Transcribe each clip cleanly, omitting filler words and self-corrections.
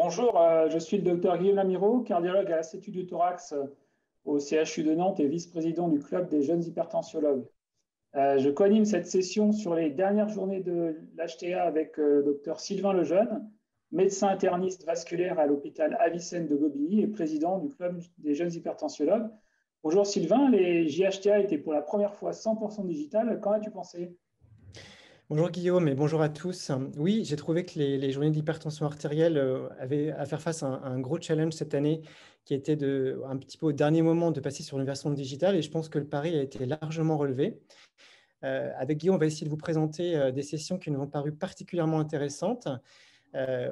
Bonjour, je suis le docteur Guillaume Lamiraud, cardiologue à l'Institut du thorax au CHU de Nantes et vice-président du club des jeunes hypertensiologues. Je co-anime cette session sur les dernières journées de l'HTA avec le docteur Sylvain Lejeune, médecin interniste vasculaire à l'hôpital Avicenne de Bobigny et président du club des jeunes hypertensiologues. Bonjour Sylvain, les JHTA étaient pour la première fois 100% digital. Qu'en as-tu pensé? Bonjour Guillaume et bonjour à tous. Oui, j'ai trouvé que les journées d'hypertension artérielle avaient à faire face à un gros challenge cette année qui était un petit peu au dernier moment de passer sur une version digitale et je pense que le pari a été largement relevé. Avec Guillaume, on va essayer de vous présenter des sessions qui nous ont paru particulièrement intéressantes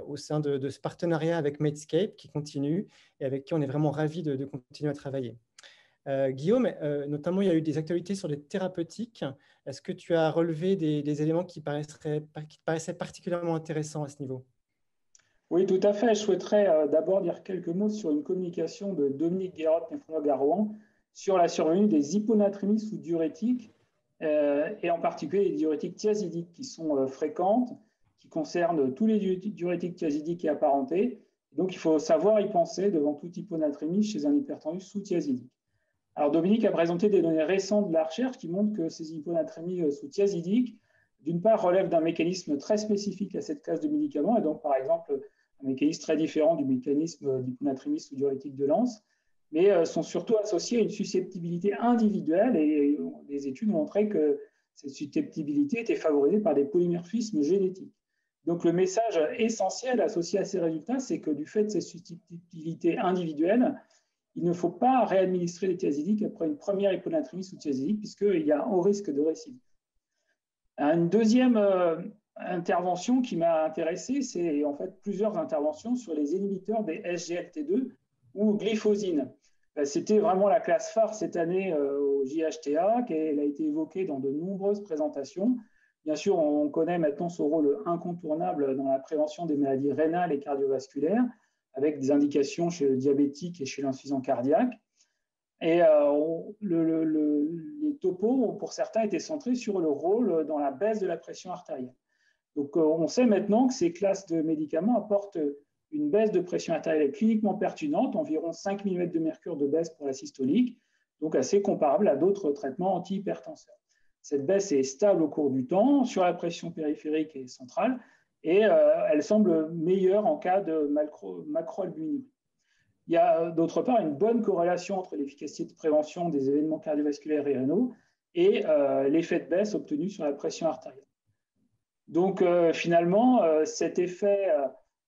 au sein de ce partenariat avec Medscape qui continue et avec qui on est vraiment ravis de continuer à travailler. Guillaume, notamment, il y a eu des actualités sur les thérapeutiques. Est-ce que tu as relevé des éléments qui te paraissaient particulièrement intéressants à ce niveau? Oui, tout à fait. Je souhaiterais d'abord dire quelques mots sur une communication de Dominique Guérotte, néphrologue à Rouen, sur la survenue des hyponatrémies sous diurétiques, et en particulier les diurétiques thiazidiques qui sont fréquentes, qui concernent tous les diurétiques thiazidiques et apparentés. Donc, il faut savoir y penser devant toute hyponatrémie chez un hypertendu sous-thiazidique. Alors, Dominique a présenté des données récentes de la recherche qui montrent que ces hyponatrémies sous-thiazidiques, d'une part, relèvent d'un mécanisme très spécifique à cette classe de médicaments, et donc, par exemple, un mécanisme très différent du mécanisme d'hyponatrémie sous diurétique de Lens, mais sont surtout associés à une susceptibilité individuelle, et les études ont montré que cette susceptibilité était favorisée par des polymorphismes génétiques. Donc, le message essentiel associé à ces résultats, c'est que du fait de ces susceptibilités individuelles, il ne faut pas réadministrer les thiazidiques après une première hyponatrémie sous thiazidique, puisqu'il y a un haut risque de récidive. Une deuxième intervention qui m'a intéressé, c'est en fait plusieurs interventions sur les inhibiteurs des SGLT2 ou glyphosine. C'était vraiment la classe phare cette année au JHTA, elle a été évoquée dans de nombreuses présentations. Bien sûr, on connaît maintenant son rôle incontournable dans la prévention des maladies rénales et cardiovasculaires, avec des indications chez le diabétique et chez l'insuffisant cardiaque. Et les topos, pour certains, étaient centrés sur le rôle dans la baisse de la pression artérielle. Donc, on sait maintenant que ces classes de médicaments apportent une baisse de pression artérielle cliniquement pertinente, environ 5 mm de mercure de baisse pour la systolique, donc assez comparable à d'autres traitements antihypertenseurs. Cette baisse est stable au cours du temps sur la pression périphérique et centrale, et elle semble meilleure en cas de macroalbuminurie. Il y a d'autre part une bonne corrélation entre l'efficacité de prévention des événements cardiovasculaires et rénaux et l'effet de baisse obtenu sur la pression artérielle. Donc finalement, cet effet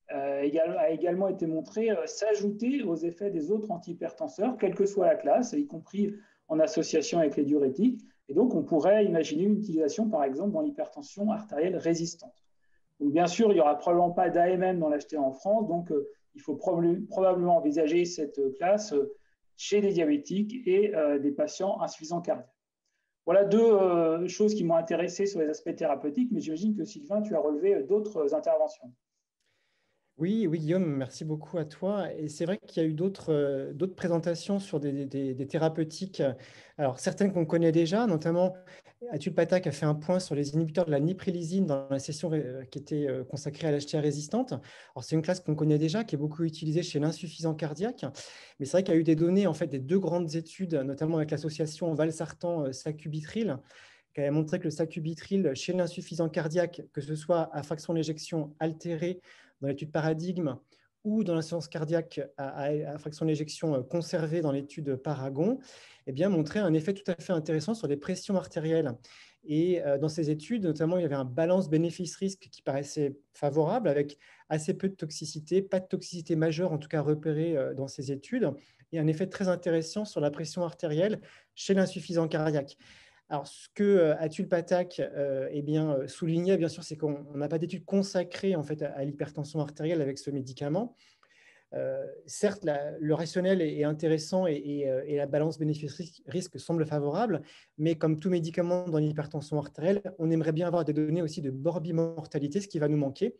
a également été montré s'ajouter aux effets des autres antihypertenseurs, quelle que soit la classe, y compris en association avec les diurétiques. Et donc, on pourrait imaginer une utilisation, par exemple, dans l'hypertension artérielle résistante. Donc, bien sûr, il n'y aura probablement pas d'AMM dans l'HTA en France, donc il faut probablement envisager cette classe chez les diabétiques et des patients insuffisants cardiaques. Voilà deux choses qui m'ont intéressé sur les aspects thérapeutiques, mais j'imagine que Sylvain, tu as relevé d'autres interventions. Oui, oui, Guillaume, merci beaucoup à toi. Et c'est vrai qu'il y a eu d'autres présentations sur des thérapeutiques. Alors, certaines qu'on connaît déjà, notamment Atul Pathak a fait un point sur les inhibiteurs de la niprilysine dans la session qui était consacrée à l'HTA résistante. Alors, c'est une classe qu'on connaît déjà, qui est beaucoup utilisée chez l'insuffisant cardiaque. Mais c'est vrai qu'il y a eu des données, en fait, des deux grandes études, notamment avec l'association valsartan-sacubitril, qui a montré que le sacubitril chez l'insuffisant cardiaque, que ce soit à fraction d'éjection altérée dans l'étude Paradigme ou dans l'insuffisance cardiaque à fraction d'éjection conservée dans l'étude Paragon, eh bien, montrait un effet tout à fait intéressant sur les pressions artérielles. Et dans ces études, notamment, il y avait un balance bénéfice-risque qui paraissait favorable, avec assez peu de toxicité, pas de toxicité majeure, en tout cas repérée dans ces études, et un effet très intéressant sur la pression artérielle chez l'insuffisant cardiaque. Alors, ce que Atul Pathak soulignait, bien sûr, c'est qu'on n'a pas d'études consacrées en fait, à l'hypertension artérielle avec ce médicament. Certes, le rationnel est intéressant et la balance bénéfice-risque semble favorable, mais comme tout médicament dans l'hypertension artérielle, on aimerait bien avoir des données aussi de morbimortalité, ce qui va nous manquer.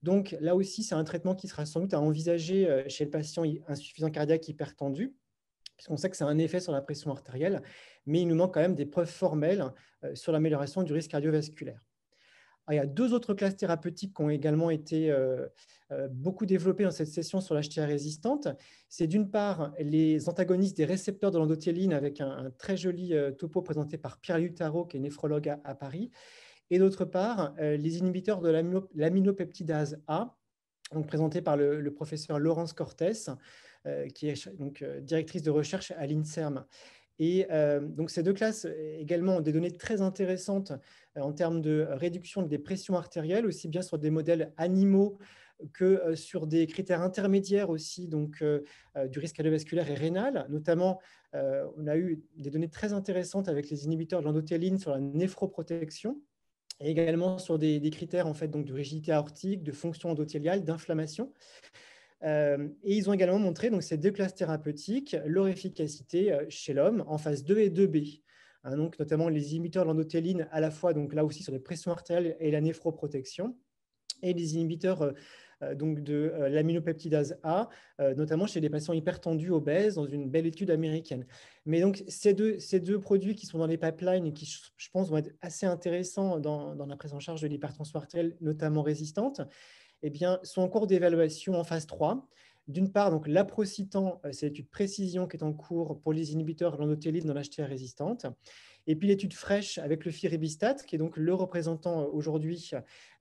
Donc là aussi, c'est un traitement qui sera sans doute à envisager chez le patient insuffisant cardiaque hypertendu, puisqu'on sait que ça a un effet sur la pression artérielle, mais il nous manque quand même des preuves formelles sur l'amélioration du risque cardiovasculaire. Il y a 2 autres classes thérapeutiques qui ont également été beaucoup développées dans cette session sur l'HTA résistante. C'est d'une part les antagonistes des récepteurs de l'endothéline avec un très joli topo présenté par Pierre Lutaro, qui est néphrologue à Paris, et d'autre part les inhibiteurs de l'aminopeptidase A, donc présenté par le professeur Laurence Cortés, qui est donc directrice de recherche à l'INSERM. Et donc ces 2 classes également ont des données très intéressantes en termes de réduction des pressions artérielles, aussi bien sur des modèles animaux que sur des critères intermédiaires aussi, donc du risque cardiovasculaire et rénal. Notamment, on a eu des données très intéressantes avec les inhibiteurs de l'endothéline sur la néphroprotection, et également sur des critères en fait, donc de rigidité aortique, de fonction endothéliale, d'inflammation. Et ils ont également montré, donc, ces 2 classes thérapeutiques, leur efficacité chez l'homme en phase 2 et 2B. Hein, donc, notamment les inhibiteurs de l'endothéline, à la fois donc, là aussi sur les pressions artérielles et la néphroprotection, et les inhibiteurs donc de l'aminopeptidase A, notamment chez des patients hypertendus obèses dans une belle étude américaine. Mais donc, ces deux produits qui sont dans les pipelines et qui, je pense, vont être assez intéressants dans la prise en charge de l'hypertension artérielle, notamment résistante, eh bien, sont en cours d'évaluation en phase 3. D'une part, donc, l'aprocitan, c'est l'étude précision qui est en cours pour les inhibiteurs de l'endothéline dans l'HTA résistante. Et puis l'étude fraîche avec le firibistat, qui est donc le représentant aujourd'hui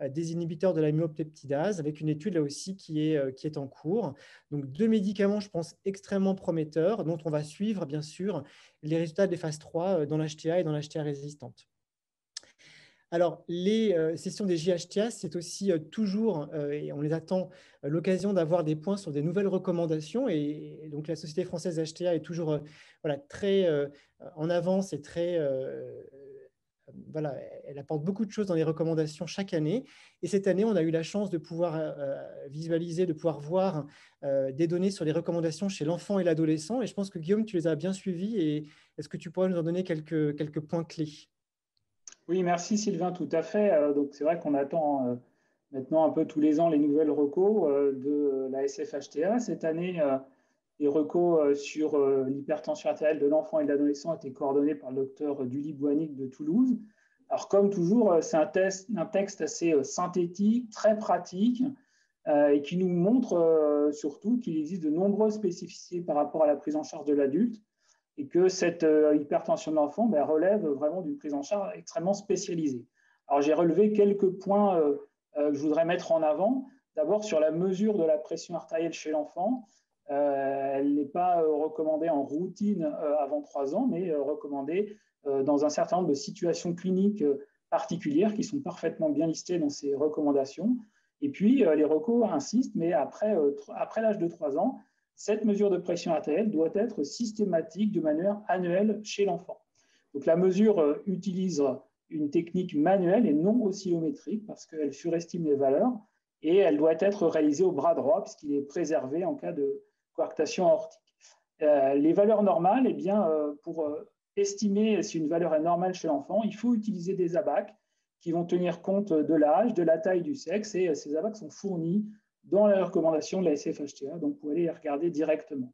des inhibiteurs de l'amylopeptidase, avec une étude là aussi qui est en cours. Donc 2 médicaments, je pense, extrêmement prometteurs, dont on va suivre, bien sûr, les résultats des phases 3 dans l'HTA et dans l'HTA résistante. Alors, les sessions des JHTA, c'est aussi toujours, et on les attend, l'occasion d'avoir des points sur des nouvelles recommandations. Et donc, la Société française d'HTA est toujours voilà, très en avance et très... voilà, elle apporte beaucoup de choses dans les recommandations chaque année. Et cette année, on a eu la chance de pouvoir visualiser, de pouvoir voir des données sur les recommandations chez l'enfant et l'adolescent. Et je pense que Guillaume, tu les as bien suivies. Et est-ce que tu pourrais nous en donner quelques points clés ? Oui, merci Sylvain, tout à fait. Donc c'est vrai qu'on attend maintenant un peu tous les ans les nouvelles recos de la SFHTA. Cette année, les recos sur l'hypertension artérielle de l'enfant et de l'adolescent étaient coordonnés par le docteur Duly Bouanic de Toulouse. Alors comme toujours, c'est un texte assez synthétique, très pratique, et qui nous montre surtout qu'il existe de nombreuses spécificités par rapport à la prise en charge de l'adulte, et que cette hypertension de l'enfant relève vraiment d'une prise en charge extrêmement spécialisée. Alors j'ai relevé quelques points que je voudrais mettre en avant. D'abord sur la mesure de la pression artérielle chez l'enfant. Elle n'est pas recommandée en routine avant 3 ans, mais recommandée dans un certain nombre de situations cliniques particulières qui sont parfaitement bien listées dans ces recommandations. Et puis les recos insistent, mais après l'âge de 3 ans, cette mesure de pression artérielle doit être systématique de manière annuelle chez l'enfant. Donc la mesure utilise une technique manuelle et non oscillométrique parce qu'elle surestime les valeurs, et elle doit être réalisée au bras droit puisqu'il est préservé en cas de coarctation aortique. Les valeurs normales, eh bien, pour estimer si une valeur est normale chez l'enfant, il faut utiliser des ABAC qui vont tenir compte de l'âge, de la taille, du sexe, et ces ABAC sont fournis dans les recommandations de la SFHTA, donc vous pouvez les regarder directement.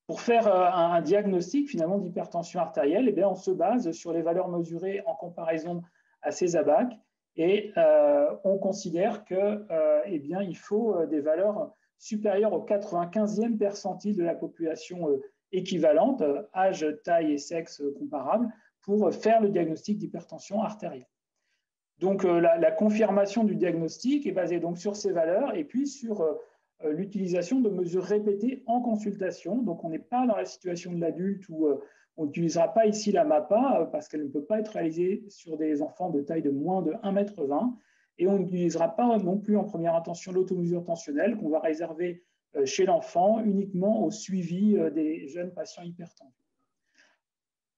Pour faire un diagnostic finalement d'hypertension artérielle, eh bien, on se base sur les valeurs mesurées en comparaison à ces ABAC, et on considère que, eh bien, il faut des valeurs supérieures au 95e percentile de la population équivalente, âge, taille et sexe comparables, pour faire le diagnostic d'hypertension artérielle. Donc, la confirmation du diagnostic est basée donc sur ces valeurs et puis sur l'utilisation de mesures répétées en consultation. Donc, on n'est pas dans la situation de l'adulte où on n'utilisera pas ici la MAPA parce qu'elle ne peut pas être réalisée sur des enfants de taille de moins de 1,20 m, et on n'utilisera pas non plus en première intention l'automesure tensionnelle qu'on va réserver chez l'enfant uniquement au suivi des jeunes patients hypertendus.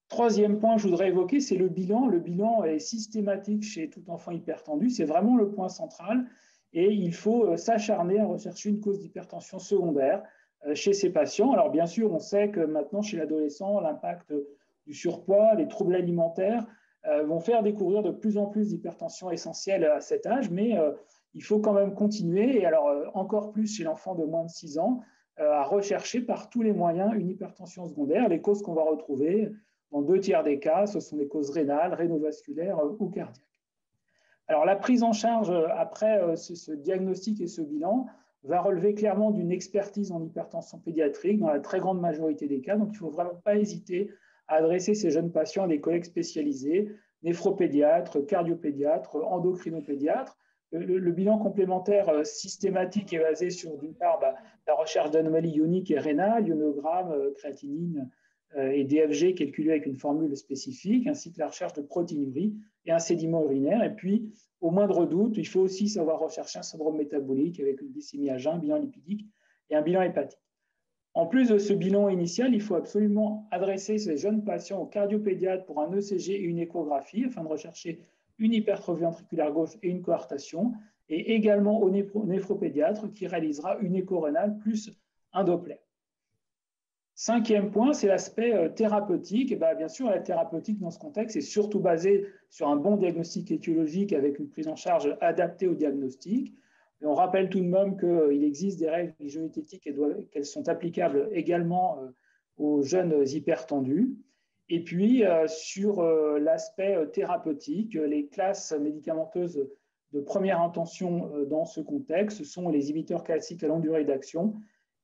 Troisième point que je voudrais évoquer, c'est le bilan. Le bilan est systématique chez tout enfant hypertendu. C'est vraiment le point central. Et il faut s'acharner à rechercher une cause d'hypertension secondaire chez ces patients. Alors bien sûr, on sait que maintenant, chez l'adolescent, l'impact du surpoids, les troubles alimentaires vont faire découvrir de plus en plus d'hypertension essentielle à cet âge. Mais il faut quand même continuer, et alors encore plus chez l'enfant de moins de 6 ans, à rechercher par tous les moyens une hypertension secondaire. Les causes qu'on va retrouver, dans 2 tiers des cas, ce sont des causes rénales, rénovasculaires ou cardiaques. Alors, la prise en charge après ce diagnostic et ce bilan va relever clairement d'une expertise en hypertension pédiatrique dans la très grande majorité des cas. Donc, il ne faut vraiment pas hésiter à adresser ces jeunes patients à des collègues spécialisés, néphropédiatres, cardiopédiatres, endocrinopédiatres. Le bilan complémentaire systématique est basé sur, d'une part, la recherche d'anomalies ioniques et rénales, ionogramme, créatinine et DFG calculés avec une formule spécifique, ainsi que la recherche de protéinurie et un sédiment urinaire. Et puis, au moindre doute, il faut aussi savoir rechercher un syndrome métabolique avec une glycémie à jeun, un bilan lipidique et un bilan hépatique. En plus de ce bilan initial, il faut absolument adresser ces jeunes patients au cardiopédiatre pour un ECG et une échographie afin de rechercher une hypertrophie ventriculaire gauche et une coartation, et également au néphropédiatre qui réalisera une écho rénale plus un Doppler. Cinquième point, c'est l'aspect thérapeutique. Et bien sûr, la thérapeutique dans ce contexte est surtout basée sur un bon diagnostic étiologique avec une prise en charge adaptée au diagnostic. Et on rappelle tout de même qu'il existe des règles hygiéniques et qu'elles sont applicables également aux jeunes hypertendus. Et puis, sur l'aspect thérapeutique, les classes médicamenteuses de première intention dans ce contexte sont les inhibiteurs classiques à longue durée d'action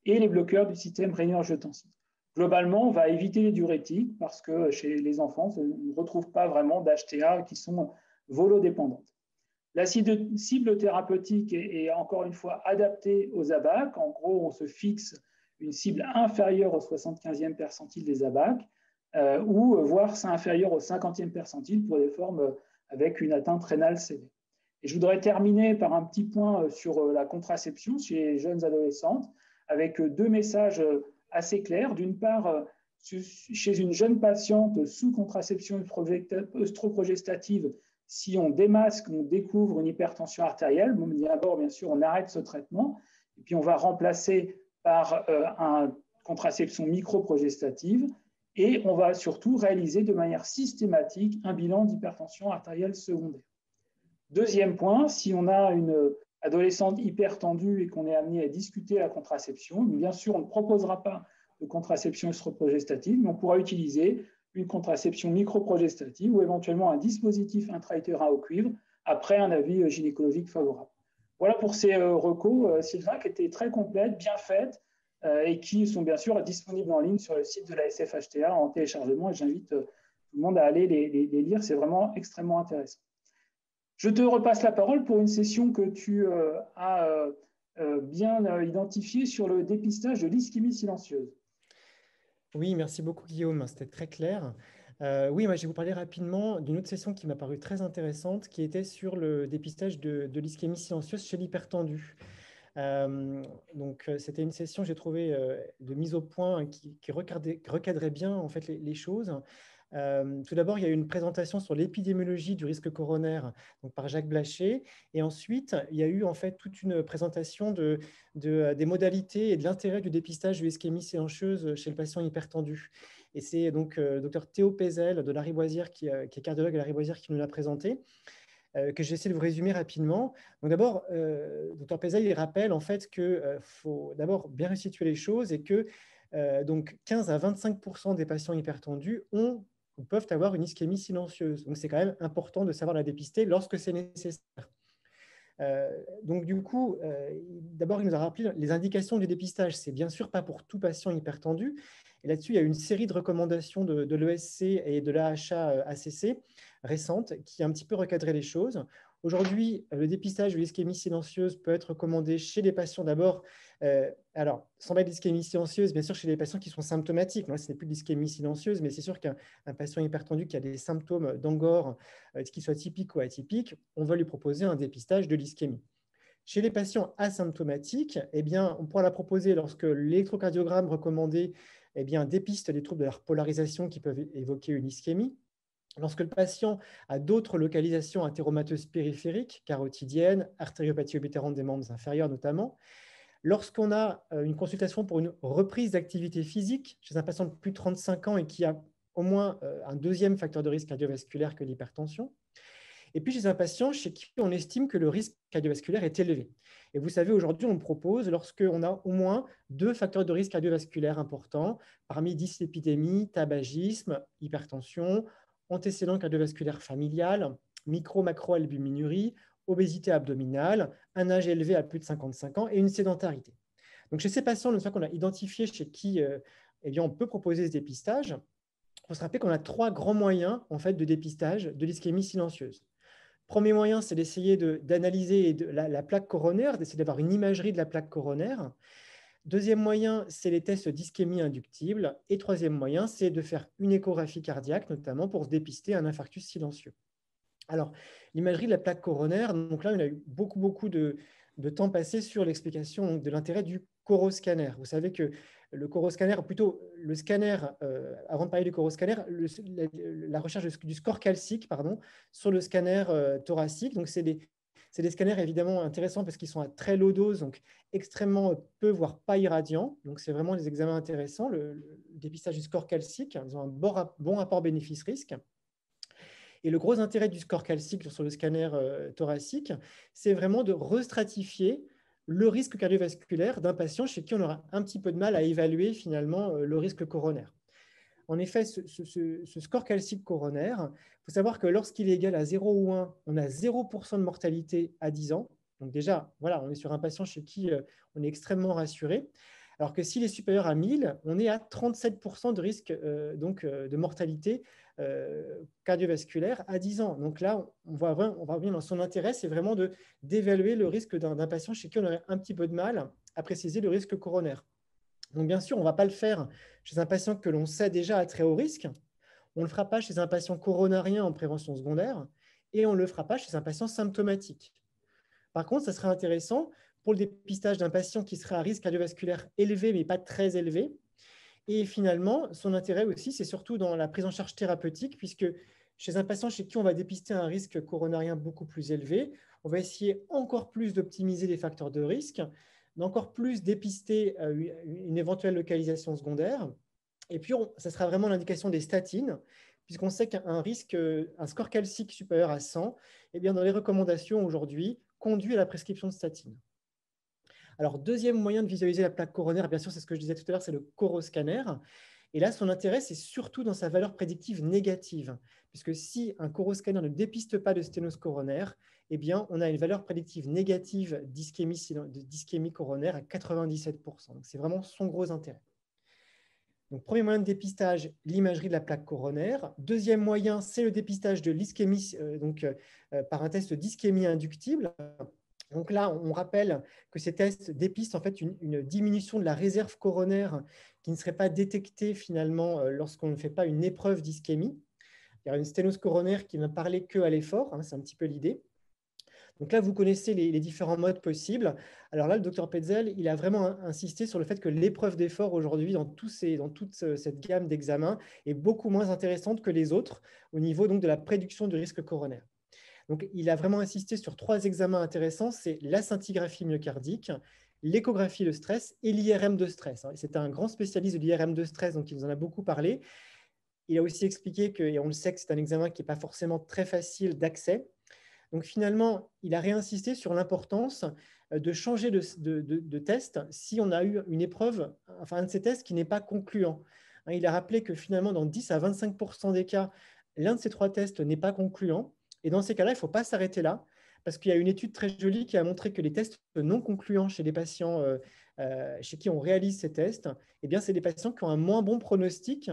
et les bloqueurs du système rénine-angiotensin. Globalement, on va éviter les diurétiques parce que chez les enfants, on ne retrouve pas vraiment d'HTA qui sont volodépendantes. La cible thérapeutique est encore une fois adaptée aux ABAC. En gros, on se fixe une cible inférieure au 75e percentile des ABAC ou voire c'est inférieur au 50e percentile pour des formes avec une atteinte rénale sévère. Et je voudrais terminer par un petit point sur la contraception chez les jeunes adolescentes avec deux messages assez clair. D'une part, chez une jeune patiente sous contraception œstroprogestative, si on démasque, on découvre une hypertension artérielle, d'abord, bien sûr, on arrête ce traitement, et puis on va remplacer par une contraception microprogestative, et on va surtout réaliser de manière systématique un bilan d'hypertension artérielle secondaire. Deuxième point, si on a une adolescente hypertendue et qu'on est amené à discuter la contraception, bien sûr, on ne proposera pas de contraception œstroprogestative, mais on pourra utiliser une contraception microprogestative ou éventuellement un dispositif intra-utérin au cuivre après un avis gynécologique favorable. Voilà pour ces recos, Sylvain, qui étaient très complètes, bien faites et qui sont bien sûr disponibles en ligne sur le site de la SFHTA en téléchargement. Et j'invite tout le monde à aller les lire, c'est vraiment extrêmement intéressant. Je te repasse la parole pour une session que tu as bien identifiée sur le dépistage de l'ischémie silencieuse. Oui, merci beaucoup Guillaume, c'était très clair. Oui, moi, je vais vous parler rapidement d'une autre session qui m'a paru très intéressante, qui était sur le dépistage de l'ischémie silencieuse chez l'hypertendu. C'était une session, j'ai trouvé, de mise au point qui recadrait bien en fait, les choses. Tout d'abord, il y a eu une présentation sur l'épidémiologie du risque coronaire donc par Jacques Blaché. Et ensuite, il y a eu en fait toute une présentation des modalités et de l'intérêt du dépistage de l'ischémie silencieuse chez le patient hypertendu. Et c'est donc Dr Théo Pézel de Lariboisière, qui est cardiologue à Lariboisière, qui nous l'a présenté. Que j'essaie de vous résumer rapidement. Donc d'abord, Dr Pézel, il rappelle en fait qu'il faut d'abord bien restituer les choses et que donc 15 à 25% des patients hypertendus peuvent avoir une ischémie silencieuse. Donc c'est quand même important de savoir la dépister lorsque c'est nécessaire. Donc du coup, d'abord, il nous a rappelé les indications du dépistage. C'est bien sûr pas pour tout patient hypertendu. Et là-dessus, il y a une série de recommandations de l'ESC et de l'AHA-ACC récentes qui a un petit peu recadré les choses. Aujourd'hui, le dépistage de l'ischémie silencieuse peut être recommandé chez les patients d'abord. Alors, sans mettre l'ischémie silencieuse, bien sûr, chez les patients qui sont symptomatiques. Là, ce n'est plus de l'ischémie silencieuse, mais c'est sûr qu'un patient hypertendu qui a des symptômes d'angor, qu'ils soient typiques ou atypiques, on va lui proposer un dépistage de l'ischémie. Chez les patients asymptomatiques, eh bien, on pourra la proposer lorsque l'électrocardiogramme recommandé dépiste les troubles de la polarisation qui peuvent évoquer une ischémie. Lorsque le patient a d'autres localisations athéromateuses périphériques, carotidiennes, artériopathie obétérante des membres inférieurs notamment. Lorsqu'on a une consultation pour une reprise d'activité physique chez un patient de plus de 35 ans et qui a au moins un deuxième facteur de risque cardiovasculaire que l'hypertension. Et puis chez un patient chez qui on estime que le risque cardiovasculaire est élevé. Et vous savez, aujourd'hui, on le propose lorsqu'on a au moins 2 facteurs de risque cardiovasculaire importants, parmi dyslipidémie, tabagisme, hypertension, antécédent cardiovasculaire familial, micro-macroalbuminurie, obésité abdominale, un âge élevé à plus de 55 ans et une sédentarité. Donc, chez ces patients, une fois qu'on a identifié chez qui eh bien, on peut proposer ce dépistage, il faut se rappeler qu'on a 3 grands moyens en fait, de dépistage de l'ischémie silencieuse. Premier moyen, c'est d'essayer d'analyser la plaque coronaire, d'essayer d'avoir une imagerie de la plaque coronaire. Deuxième moyen, c'est les tests d'ischémie inductible. Et troisième moyen, c'est de faire une échographie cardiaque, notamment pour se dépister un infarctus silencieux. Alors, l'imagerie de la plaque coronaire, donc là, on a eu beaucoup de temps passé sur l'explication de l'intérêt du coroscanner. Vous savez que le coroscanner, ou plutôt le scanner, avant de parler du coroscanner, la recherche du score calcique pardon, sur le scanner thoracique. Donc, c'est des scanners évidemment intéressants parce qu'ils sont à très low dose, donc extrêmement peu, voire pas irradiants. Donc, c'est vraiment des examens intéressants. Le dépistage du score calcique, ils ont un bon rapport bénéfice-risque. Et le gros intérêt du score calcique sur le scanner thoracique, c'est vraiment de restratifier le risque cardiovasculaire d'un patient chez qui on aura un petit peu de mal à évaluer finalement le risque coronaire. En effet, ce score calcique coronaire, il faut savoir que lorsqu'il est égal à 0 ou 1, on a 0% de mortalité à 10 ans. Donc déjà, voilà, on est sur un patient chez qui on est extrêmement rassuré. Alors que s'il est supérieur à 1000, on est à 37% de risque de mortalité cardiovasculaire à 10 ans. Donc là, on va bien dans son intérêt, c'est vraiment d'évaluer le risque d'un patient chez qui on aurait un petit peu de mal à préciser le risque coronaire. Donc bien sûr, on ne va pas le faire chez un patient que l'on sait déjà à très haut risque. On ne le fera pas chez un patient coronarien en prévention secondaire et on ne le fera pas chez un patient symptomatique. Par contre, ça serait intéressant pour le dépistage d'un patient qui serait à risque cardiovasculaire élevé, mais pas très élevé. Et finalement, son intérêt aussi, c'est surtout dans la prise en charge thérapeutique, puisque chez un patient chez qui on va dépister un risque coronarien beaucoup plus élevé, on va essayer encore plus d'optimiser les facteurs de risque, d'encore plus dépister une éventuelle localisation secondaire. Et puis, ça sera vraiment l'indication des statines, puisqu'on sait qu'un risque, un score calcique supérieur à 100, eh bien, dans les recommandations aujourd'hui, conduit à la prescription de statine. Alors, deuxième moyen de visualiser la plaque coronaire, bien sûr, c'est ce que je disais tout à l'heure, c'est le coroscanner. Et là, son intérêt, c'est surtout dans sa valeur prédictive négative, puisque si un coroscanner ne dépiste pas de sténose coronaire, eh bien, on a une valeur prédictive négative d'ischémie coronaire à 97%. Donc, c'est vraiment son gros intérêt. Donc, premier moyen de dépistage, l'imagerie de la plaque coronaire. Deuxième moyen, c'est le dépistage de l'ischémie par un test d'ischémie inductible. Donc là, on rappelle que ces tests dépistent en fait une diminution de la réserve coronaire qui ne serait pas détectée finalement lorsqu'on ne fait pas une épreuve d'ischémie. Il y a une sténose coronaire qui ne parler qu'à l'effort, c'est un petit peu l'idée. Donc là, vous connaissez les différents modes possibles. Alors là, le docteur Petzel, il a vraiment insisté sur le fait que l'épreuve d'effort aujourd'hui, dans toute cette gamme d'examens, est beaucoup moins intéressante que les autres au niveau donc, de la prédiction du risque coronaire. Donc, il a vraiment insisté sur 3 examens intéressants, c'est la scintigraphie myocardique, l'échographie de stress et l'IRM de stress. C'est un grand spécialiste de l'IRM de stress, donc il nous en a beaucoup parlé. Il a aussi expliqué que, et on le sait que c'est un examen qui n'est pas forcément très facile d'accès. Donc finalement, il a réinsisté sur l'importance de changer de test si on a eu une épreuve, enfin un de ces tests qui n'est pas concluant. Il a rappelé que finalement, dans 10 à 25% des cas, l'un de ces 3 tests n'est pas concluant. Et dans ces cas-là, il ne faut pas s'arrêter là, parce qu'il y a une étude très jolie qui a montré que les tests non concluants chez les patients chez qui on réalise ces tests, eh bien, c'est des patients qui ont un moins bon pronostic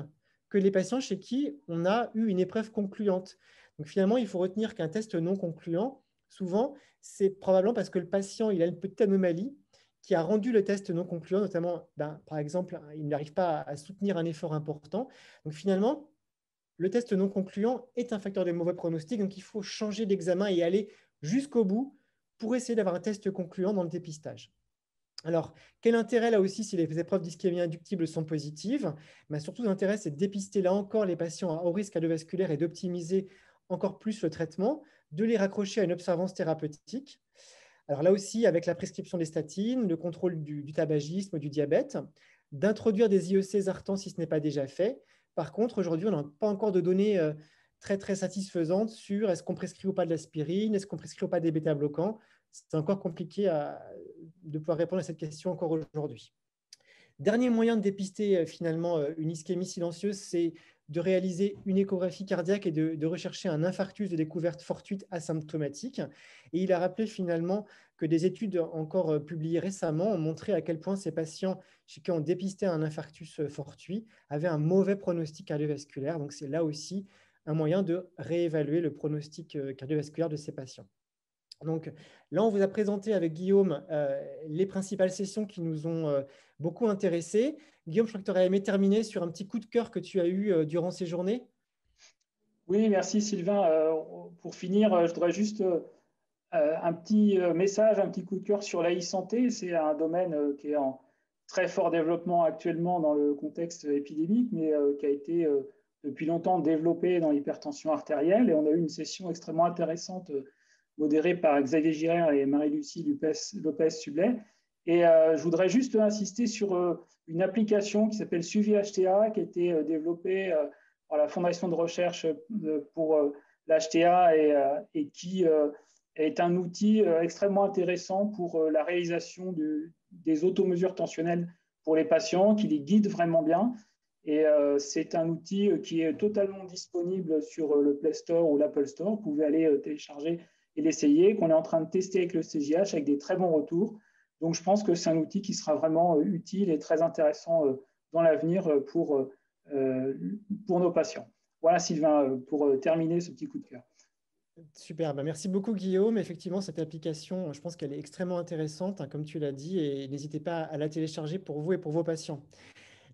que les patients chez qui on a eu une épreuve concluante. Donc finalement, il faut retenir qu'un test non concluant, souvent, c'est probablement parce que le patient il a une petite anomalie qui a rendu le test non concluant, notamment, par exemple, il n'arrive pas à soutenir un effort important. Donc finalement, le test non concluant est un facteur de mauvais pronostic, donc il faut changer d'examen et aller jusqu'au bout pour essayer d'avoir un test concluant dans le dépistage. Alors, quel intérêt là aussi si les épreuves d'ischémie inductible sont positives? Surtout, l'intérêt, c'est de dépister là encore les patients à haut risque cardiovasculaire et d'optimiser encore plus le traitement, de les raccrocher à une observance thérapeutique. Alors là aussi, avec la prescription des statines, le contrôle du tabagisme, du diabète, d'introduire des IEC zartans si ce n'est pas déjà fait. Par contre, aujourd'hui, on n'a pas encore de données très satisfaisantes sur est-ce qu'on prescrit ou pas de l'aspirine, est-ce qu'on prescrit ou pas des bêta-bloquants. C'est encore compliqué de pouvoir répondre à cette question encore aujourd'hui. Dernier moyen de dépister finalement une ischémie silencieuse, c'est de réaliser une échographie cardiaque et de rechercher un infarctus de découverte fortuite asymptomatique. Et il a rappelé finalement que des études encore publiées récemment ont montré à quel point ces patients chez qui on dépistait un infarctus fortuit avaient un mauvais pronostic cardiovasculaire. Donc, c'est là aussi un moyen de réévaluer le pronostic cardiovasculaire de ces patients. Donc là, on vous a présenté avec Guillaume les principales sessions qui nous ont beaucoup intéressés. Guillaume, je crois que tu aurais aimé terminer sur un petit coup de cœur que tu as eu durant ces journées. Oui, merci Sylvain. Pour finir, je voudrais juste un petit message, un petit coup de cœur sur l'e-santé. C'est un domaine qui est en très fort développement actuellement dans le contexte épidémique, mais qui a été depuis longtemps développé dans l'hypertension artérielle. Et on a eu une session extrêmement intéressante modérée par Xavier Girard et Marie-Lucie Lopez-Sublet. Et je voudrais juste insister sur une application qui s'appelle Suivi HTA, qui a été développée par la Fondation de recherche pour l'HTA et qui est un outil extrêmement intéressant pour la réalisation des automesures tensionnelles pour les patients, qui les guide vraiment bien. Et c'est un outil qui est totalement disponible sur le Play Store ou l'Apple Store. Vous pouvez aller télécharger et l'essayer, qu'on est en train de tester avec le CGH avec des très bons retours. Donc, je pense que c'est un outil qui sera vraiment utile et très intéressant dans l'avenir pour nos patients. Voilà, Sylvain, pour terminer ce petit coup de cœur. Super, merci beaucoup Guillaume. Effectivement, cette application, je pense qu'elle est extrêmement intéressante, hein, comme tu l'as dit, et n'hésitez pas à la télécharger pour vous et pour vos patients.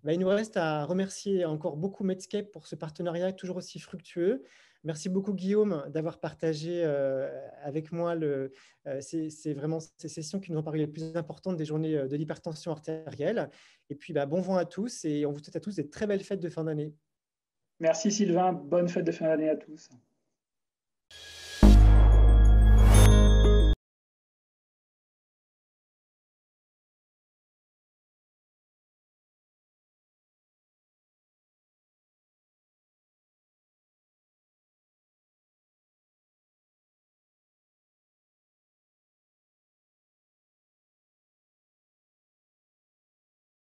Il nous reste à remercier encore beaucoup Medscape pour ce partenariat toujours aussi fructueux. Merci beaucoup Guillaume d'avoir partagé avec moi c'est vraiment ces sessions qui nous ont paru les plus importantes des journées de l'hypertension artérielle. Et puis bon vent à tous et on vous souhaite à tous des très belles fêtes de fin d'année. Merci Sylvain, bonne fête de fin d'année à tous.